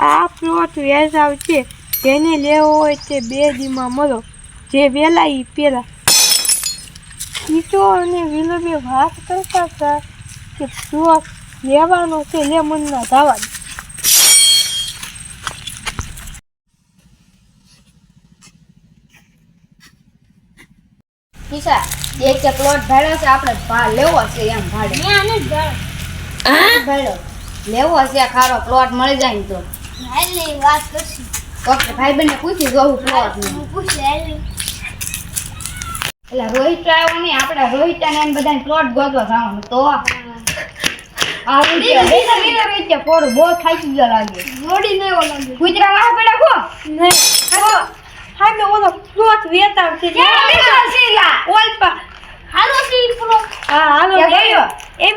આ પ્લોટ વેચાવ છે, જેને લેવો હોય તે 2 દીમાં મળો, જે વેલા ઈ પેલા. કીચો અને વિલોબે વાત કરતા હતા કે પ્લોટ લેવાનો છે, લે મનના ધાવા. કિસા એક પ્લોટ ભાડો છે, આપણે લેવો છે એમ ભાડે. આને જ ભાડો લેવો છે, ખારો પ્લોટ મળી જાય ને તો હાલની વાત કરશી. ઓકે ભાઈ બંને પૂછી જોવું પ્લોટ ને પૂછી હાલની. એટલે રોહિત આવ્યો ને, આપણે રોહિત અને એમ બધાને પ્લોટ ગોતવા જવાનું તો આ વિડિયો પોર બહુ થાકી ગયો લાગે. મોડી ન એવો લાગે. કુતરા વાહ પડ્યા કો નહીં. હા મે ઓલો પ્લોટ વેચાવ છે, ઓલપા હાલો સી પ્લોટ. હા હાલો ગયો. એમ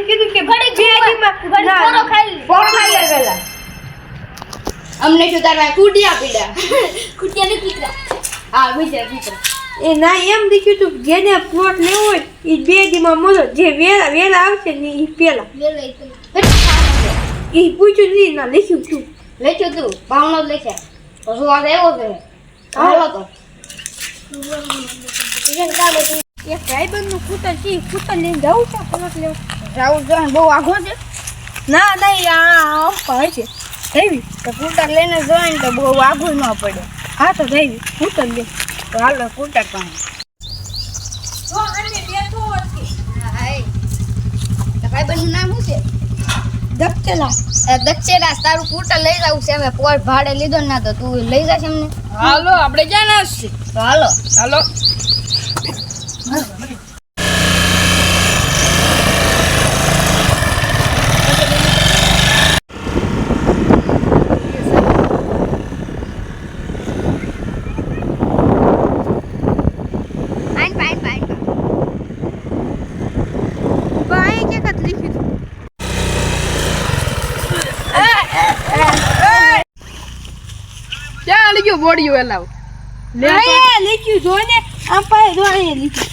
કીધું કે ઘડી 2 દીમાં પોરો ખાઈ લે પેલા. અમને શું તારા કુટિયા પીડા. કુટિયા ની કીકરા. હા વિચાર કીકરા. એ ના એમ દીખ્યું તું જેને પ્લોટ લેવો હોય એ 2 દીમાં મળો, જે વેલા આવશે ને એ પેલા. એ પૂછ્યું નહીં, ના લખ્યું તું. લખ્યું તું ભાવનો જ લખ્યા તો શું વાત આવ્યો છે. હાલો તો એક ભાઈબંધનું કૂતર છે, કૂતર લઈને જવું છે પ્લોટ લેવું. જાવું જો બહુ આઘો છે. ના નહીં, આ હોય છે જઈવી. તો કૂટર લઈને જોઈને તો બહુ આઘું ન પડે. હા તો જઈવી કૂતર લે. તો હાલો કૂટર પાસે. ભાઈબંધનું નામ શું છે? દક્ષેલા. દક્ષેરા. તારું કૂટર લઈ જવું છે, હવે પોર ભાડે લીધો ના તો તું લઈ જશે એમને. હાલો આપણે ક્યાં ના છે? તો હાલો હાલો. ક્યાં લીધું બોડીઓ એલાવ લીધું જોઈને આમ પાસે જો અહીંયા લીધું.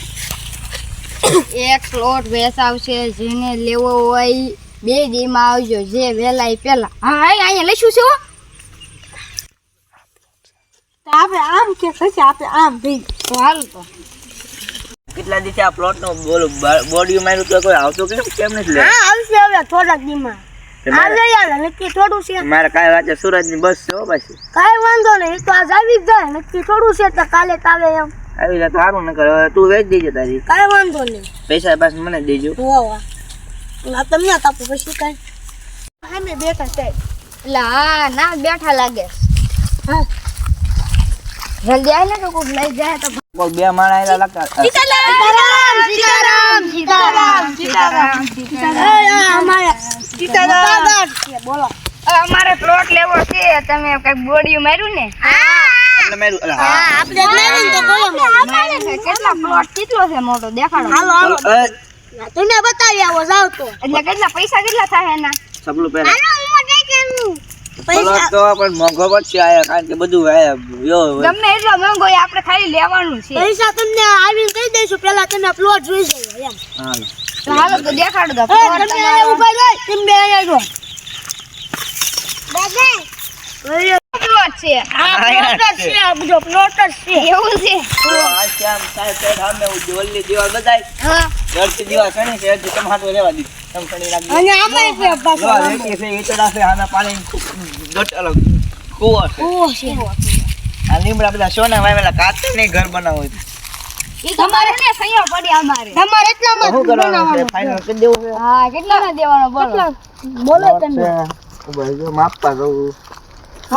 એક પ્લોટ વેચાવશે, જેને લેવો હોય 2 દીમાં આવજો, જે વેલા ઈ પેલા. હા અહીંયા લઈશું છે. તો આપણે આમ કે પછી આપણે આમ થઈ તો હાલ તો કેટલા દિવસે આ પ્લોટ નો બોડી માર્યું તો કોઈ આવતો કેમ નથી લે? હા આવશે હવે થોડાક દીમાં. આ લઈ આવે નક્કી થોડું છે. મારે કાલે રાતે સુરજ ની બસ છે હો પાછી. કાંઈ વાંધો નહીં, તો આજ આવી જ જાય. નક્કી થોડું છે તો કાલે તાવે એમ. આવી જાય સારું ન કરે, તું વેચ દેજે તારી. કાંઈ વાંધો નહીં. પૈસા બસ મને દેજો. વાહ ના તમને તાપું પછી કાંઈ. હા મેં બેઠા છે. એટલે હા ના બેઠા લાગે. હા જલ્દી આય ને તો કોક લઈ જાય તો. કોઈ 2 માણા એલા લાગતા. બોલો અમારે પ્લોટ લેવો છે, તમે કઈ બોડીયું માર્યું ને? એટલે માર્યું. આપણે મેરીન તો બોલો કેટલા પ્લોટ કેટલો છે મોટો દેખાડો. હાલો હાલો તમે બતાવી આવો જાવ તો. એટલે કેટલા પૈસા કેટલા થાય એના? સબલું પહેલા પૈસા તો પણ મોંઘો પડશે આયા, કારણ કે બધું ગમે એટલો મોંઘો હોય આપણે ખાલી લેવાનું છે. પૈસા તમને આવીને કહી દઈશું, પેલા તમે પ્લોટ જોઈ જાવ એમ. હાલો તો હાલો તો દેખાડો તો તમે અહીંયા ઊભા રહો, તમે અહીંયા જો પ્લોટ છે. આ પ્લોટ છે, આ બધો પ્લોટ છે. એવું છે. આ શ્યામ સાહેબ સાહેબ સામે ઓલી દીવાલ બધાય હા ઘરથી દીવાલ સણી છે, હજી તમે હાથમાં રહેવા દીધી. તમે સણી રાખજો. અને આમાં છે પાછો જો રેતી છે, ઈટડા છે, આના પાણી ગટ અલગ કૂવો છે. ઓ છે. આ લીમડા બધા સોના વાવેલા કાચે ને ઘર બનાવો છે. ઈ તમારે ને સૈયો પડી અમારે. તમારે એટલામાં શું કરવાનું છે? ફાઇનલ કરી દેવું છે. હા કેટલા ના દેવાનો બોલો. બોલો તમે. ઉભા જો માપવા જવું.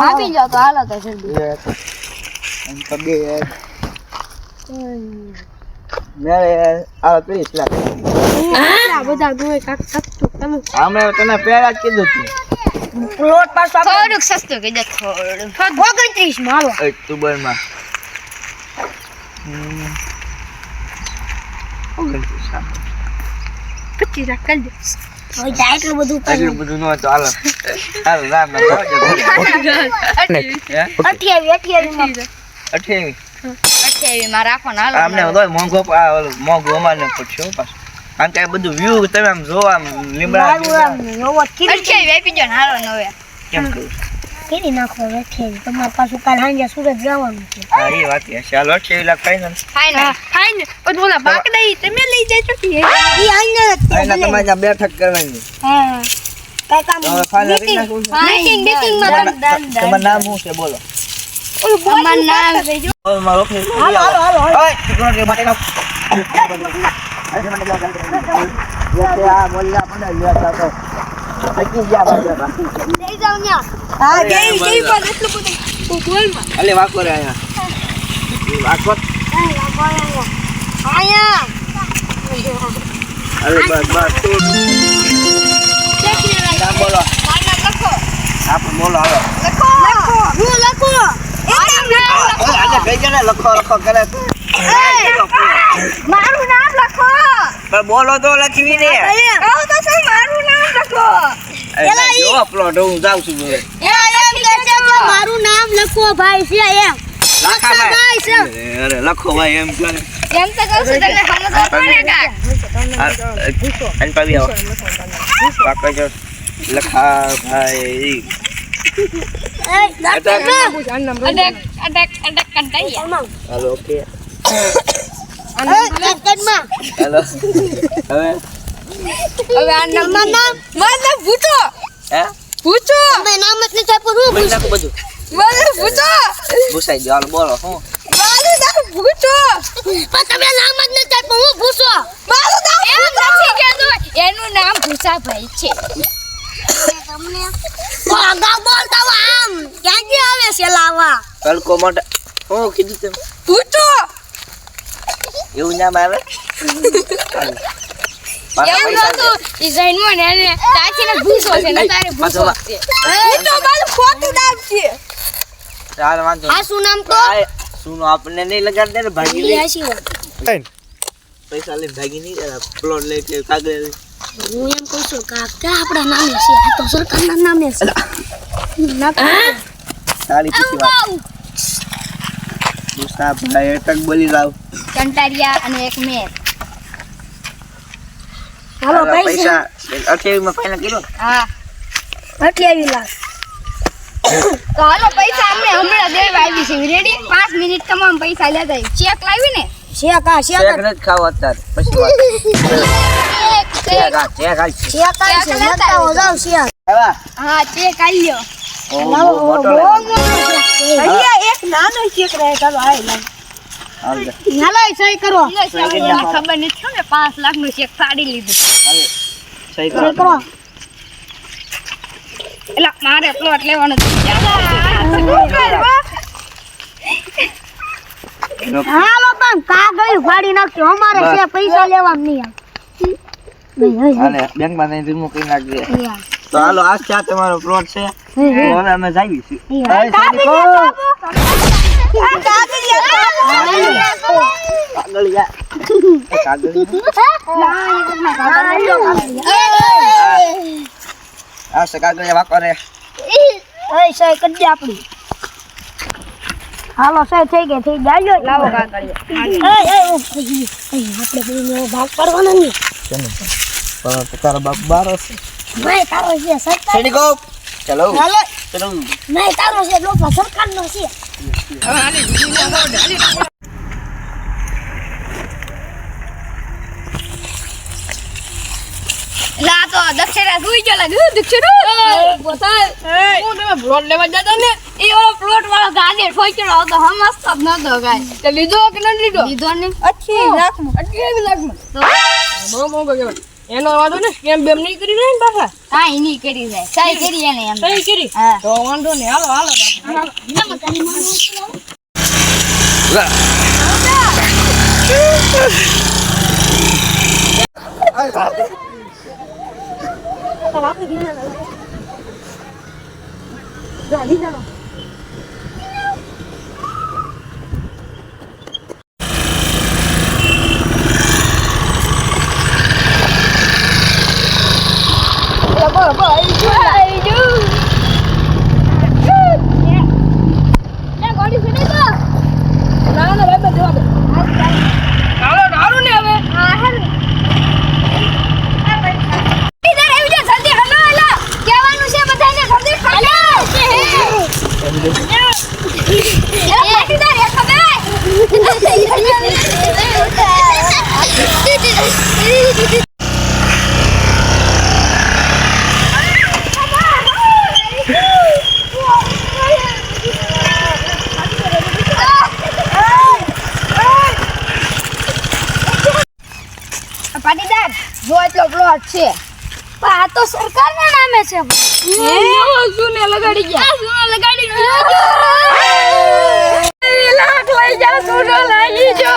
આપી જાવ તો હાલો તો જલ્દી. એક અને તો 2 મેરે આ 30 લાખ. આ બધા જોઈ કાક સસ્તું તમે. અમે તને પહેલા જ કીધું તું. પ્લોટ પાછો થોડુંક સસ્તું કીધું થોડું. 29 માં હાલો. અક્ટોબર માં 25 લાખ કરી દે. હવે જાય એટલું બધું એટલું બધું ન હતું. હાલો હાલો રામ રામ. 28 માં રાખો ને હાલો. અમને મોંઘો મોંઘું અમારે પૂછ્યો પાછું. કારણ કે આ બધું વ્યૂ તમે આમ જો આમ લીમડા મારું આમ રોવો કીધી અડકે વેપી જો હારો ન હવે કેમ કહું કીધી નાખો વેઠે તમારે પાછું કાલ સાંજે સુરત જવાનું છે હા એ વાત છે ચાલો 28 લાખ ફાઇનલ ફાઈનલ ફાઈન પણ ઓલા બાકડા ઈ તમે લઈ જજો કે ઈ આઈને ફાઇનલ તમારે ત્યાં બેઠક કરવાની હા કાઈ કામ હવે ફાઇનલ કરી નાખું મીટિંગ માં તમારું નામ શું છે બોલો અમારું નામ મારો ઓફિસ હાલો ઓય ઠીક કે બાટે કાપ આ બોલ્યા પણ લેતા તો થકી ગયા બાજરા લઈ જાવ ન્યા હા જઈ પણ એટલું બધું તું બોલ માં અલે વાકો રે આયા વાકો આયા અલે બસ તું નામ બોલો લખો આપ બોલો હાલો હું લખો ઓય આજે કઈ જને લખો કરે મારું નામ લખો પણ બોલો તો લખવી દે કહો તો સહી મારું નામ લખો એલા જો અપલોડ હું જાઉં છું હવે એમ કે છે કે મારું નામ લખો ભાઈ છે એમ લાખા ભાઈ છે અરે લખો ભાઈ એમ કે એમ તો કહું છું તમને સમજ પડે કા અન પાવી આવો વાકો જો લખા ભાઈ અટક કંટાઈ હાલો ઓકે હાલો હાલો હવે હવે આ નામ મને પૂછો હે પૂછો તમે નામ જ નથી આપ્યું બોલ નાખો બધું મને પૂછો ભૂસાઈ ગયો હાલો બોલો હું મારું નામ પૂછો પણ તમે નામ જ નથી આપ્યું હું પૂછો મારું નામ એમ નથી કહેતું એનું નામ ભૂસાભાઈ છે તમને બોલતા બોલતા આમ ક્યાંથી આવે છે લાવા કલકો મોટા હું કીધું તેમ પૂછો એવું નામ આવે એમ નતું ડિઝાઇન માં ને એને તાચીને ભૂસો છે ને તારે ભૂસો છે એ તો મારું ખોટું નામ છે ચાલ વાંધો આ શું નામ તો સુનો આપને નહીં લગાડ દે ને ભાગી લે આશી વાત પૈસા લઈને ભાગી નહીં કરે પ્લોટ લે કે કાગળ હું એમ કહું છું કે આપણા નામે છે આ તો સરકારના નામે છે સારી ખુશી વાત મુસ્તા ભાઈ તક બોલી જાવ કંટારિયા અને એક મેર હાલો પૈસા 28 માં ફાઇનલ કર્યો હા 28 લાખ તો હાલો પૈસા અમને હમણાં દેવા આવી છે રેડી 5 મિનિટ તમામ પૈસા લેતા ચેક લાવી ને શેક આ શેક ચેક નથી ખાવ અત્યારે પછી વાત ચેક આ શેક આ છે શેક લેતા હો જાવ શેક આવા હા ચેક આલ્યો ઓ મોટો લે અહીંયા એક નાનો શેક રહે ચાલો આય લાવ હાલો સહી કરો મને ખબર નથી ને 5 લાખ નો ચેક ફાડી લીધું સહી સહી કરો કરો એટલે મારે પ્લોટ લેવાનો છે હાલો પણ કાગળ ફાડી નાખજો અમારે છે પૈસા લેવા નહીં હાલે બેંક માં નહીં રીમૂવ કરી નાખજે તો હાલો આ છે તમારો પ્લોટ છે તો હવે અમે જાવી છીએ કાગળ યા કાગળ આ છે કાગળ વાકો રે સહી કરી દે આપડી હાલો સહી થઈ ગઈ થઈ જાય લાવો કાગળિયો આપણે બધું ભાગ પાડવાનો નહીં પણ તારો બાપ બારો છે નહીં તારો છે સરકાર સૈનિકો ચલો હાલો ચલો નહીં તારો છે લોકો સરકારનો છે લા તો દક્ષિણા સુઈ ગયો લાગે દક્ષિણા બોતાલ હું તમે પ્લોટ લેવા જતા ને એ ઓલો પ્લોટ વાળો ગાડી ઠોક્યો હતો હમસ્ત જ નતો ગાય તે લીધો કે ન લીધો લીધો ને 28 લાખમાં 28 લાખમાં બહુ મોંઘો કહેવાય. એનો વાંધો ને સ્કેમ બેમ નહીં કરી રહી ને પાછા કાઈ નહીં કરી જાય સહી કરી એને એમ સહી કરી હા તો વાંધો નહીં હાલો હાલો હાલો હાલો ને હવે હા હાલો પાટીદાર જો એટલો પ્લોટ છે પણ આ તો સરકારના નામે છે સુને લગાડી ગયા સુનો લગાડી ગયો લાખ લઈ જા સુનો લાગી જો